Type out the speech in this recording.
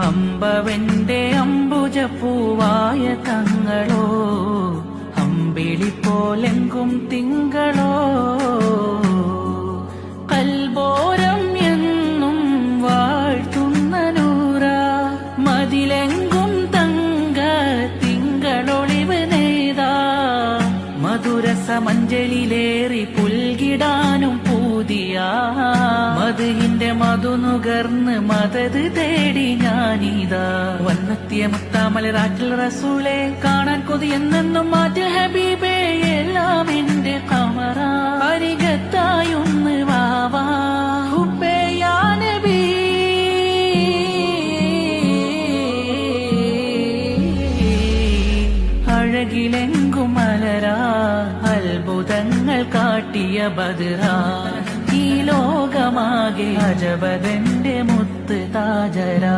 അമ്പവന്റെ അംബുജപ്പൂവായ തങ്ങളോ, അമ്പിളി പോലെങ്കും തിങ്കളോ, കൽബോരം എന്നും വാഴ്ത്തുന്ന നൂറ, മതിലെങ്കും തങ്ക തിങ്കളൊളിവ് നെയ്താ, മധുരസമഞ്ജലിലേറി പുൽകിടാനും പൂതിയാ, മധുഹിന്റെ മധുനുകർന്ന് മദത് തേടി ഞാനിതാ, വന്നെത്തിയ മുത്താമലരാറ്റിൽ റസൂളെ കാണാൻ കൊതിയെന്നെന്നും മാറ്റിൽ ഹബീബേ, എല്ലാം എന്റെ കമറ അരികത്തായൊന്ന് വാവാ ഹുബ്ബേ യാ നബി. അഴകിലെങ്കും മലരാ അത്ഭുതങ്ങൾ കാട്ടിയ ബദറാ, ഈ ലോകമാകെ അജബദന്റെ മുത്ത് താജരാ.